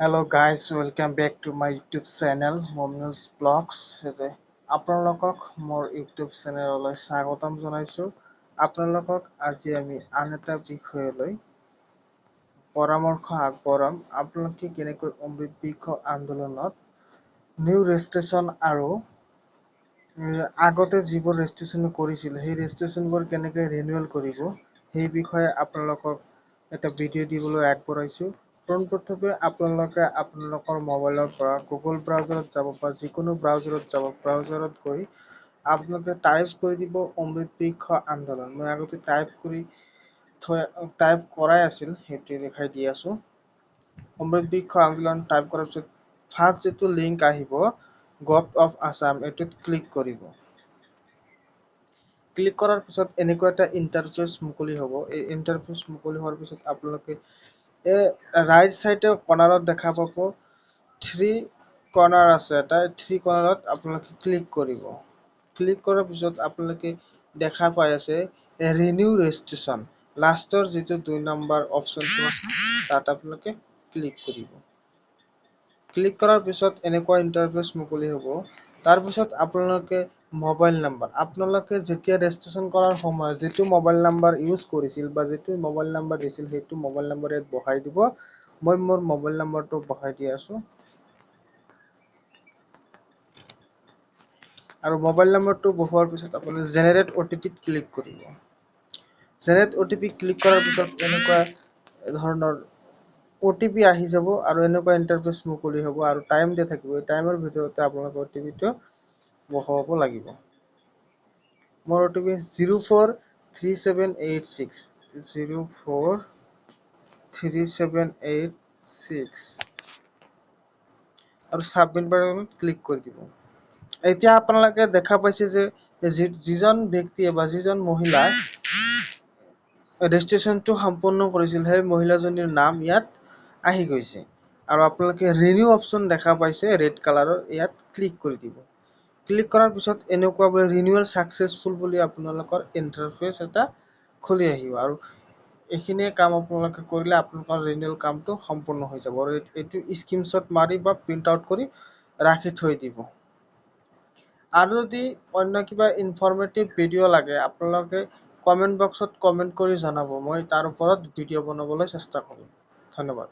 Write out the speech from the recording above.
Hello guys, welcome back to my YouTube channel Momnus Vlogs. আপোনালোকক মোৰ YouTube চেনেললৈ স্বাগতম জনাইছো। আপোনালোকক আজি আমি আন এটা বিষয়লৈ পৰামৰ্শ আগবঢ়াম। আপোনালোকে কেনেকৈ অমৃত বৃক্ষ আন্দোলনত নিউ ৰেজিষ্ট্ৰেশ্যন আৰু আগতে যিবোৰ ৰেজিষ্ট্ৰেশ্যন কৰিছিল সেই ৰেজিষ্ট্ৰেশ্যনবোৰ কেনেকৈ ৰিনিউৱেল কৰিব সেই বিষয়ে আপোনালোকক এটা ভিডিঅ' দিবলৈ আগবঢ়াইছো। পোনপ্ৰথমে আপোনালোকে আপোনালোকৰ মোবাইলৰ পৰা গুগল ব্ৰাউজাৰত যাব বা যিকোনো ব্ৰাউজাৰত যাব। ব্ৰাউজাৰত গৈ আপোনালোকে টাইপ কৰি দিব অমৃত বৃক্ষ আন্দোলন। মই আগতে টাইপ কৰাই আছিল, সেইটো দেখাই দি আছো। অমৃত বৃক্ষ আন্দোলন টাইপ কৰাৰ পিছত ফাৰ্ষ্ট যিটো লিংক আহিব গভ অফ আছাম, এইটোত ক্লিক কৰিব। ক্লিক কৰাৰ পিছত এনেকুৱা এটা ইণ্টাৰফেচ মুকলি হ'ব। এই ইণ্টাৰফেচ মুকলি হোৱাৰ পিছত আপোনালোকে ৰাইট চাইডে কৰ্নাৰত দেখা পাব থ্ৰী কৰ্নাৰ আছে, এটা থ্ৰী কৰ্নাৰত আপোনালোকে ক্লিক কৰিব। ক্লিক কৰাৰ পিছত আপোনালোকে দেখা পাই আছে ৰিনিউ ৰেজিষ্ট্ৰেশ্যন। লাষ্টৰ যিটো 2 নম্বৰ অপশ্যনটো আছে তাত আপোনালোকে ক্লিক কৰিব। ক্লিক কৰাৰ পিছত এনেকুৱা ইণ্টাৰফেচ মুকলি হ'ব। তাৰপিছত আপোনালোকে মোবাইল নাম্বাৰ, আপোনালোকে যেতিয়া ৰেজিষ্ট্ৰেশ্যন কৰাৰ সময়ত যিটো মোবাইল নাম্বাৰ ইউজ কৰিছিল বা যিটো মোবাইল নাম্বাৰ দিছিল সেইটো মোবাইল নাম্বাৰ ইয়াত বহাই দিব। মই মোৰ মোবাইল নাম্বাৰটো বহাই দি আছো আৰু মোবাইল নাম্বাৰটো বহোৱাৰ পিছত আপুনি জেনেৰেট অ'টিপিত ক্লিক কৰিব। জেনেৰেট অ'টিপি ক্লিক কৰাৰ পিছত এনেকুৱা ধৰণৰ অ'টিপি আহি যাব আৰু এনেকুৱা ইণ্টাৰফেচ মুকলি হ'ব আৰু টাইম দিয়া থাকিব। এই টাইমৰ ভিতৰতে আপোনালোকৰ অ'টিপিটো বহুৱাব লাগিব। মোৰ অ'টিপি 043786 043786 আৰু সাবমিট বাটনত ক্লিক কৰি দিব। এতিয়া আপোনালোকে দেখা পাইছে যে যিজন ব্যক্তিয়ে বা যিজন মহিলাই ৰেজিষ্ট্ৰেশ্যনটো সম্পূৰ্ণ কৰিছিল সেই মহিলাজনীৰ নাম ইয়াত আহি গৈছে আৰু আপোনালোকে ৰিনিউ অপশ্যন দেখা পাইছে ৰেড কালাৰৰ, ইয়াত ক্লিক কৰি দিব। ক্লিক কৰাৰ পিছত এনেকুৱা ৰিনিউৱেল ছাকচেছফুল বুলি আপোনালোকৰ ইণ্টাৰফেচ এটা খুলি আহিব আৰু এইখিনিয়ে কাম আপোনালোকে কৰিলে আপোনালোকৰ ৰিনিউৱেল কামটো সম্পূৰ্ণ হৈ যাব আৰু এইটো স্ক্ৰীনশ্বট মাৰি বা প্ৰিণ্ট আউট কৰি ৰাখি থৈ দিব। আৰু যদি অন্য কিবা ইনফৰমেটিভ ভিডিঅ' লাগে আপোনালোকে কমেণ্ট বক্সত কমেণ্ট কৰি জনাব। মই তাৰ ওপৰত ভিডিঅ' বনাবলৈ চেষ্টা কৰিম। ধন্যবাদ।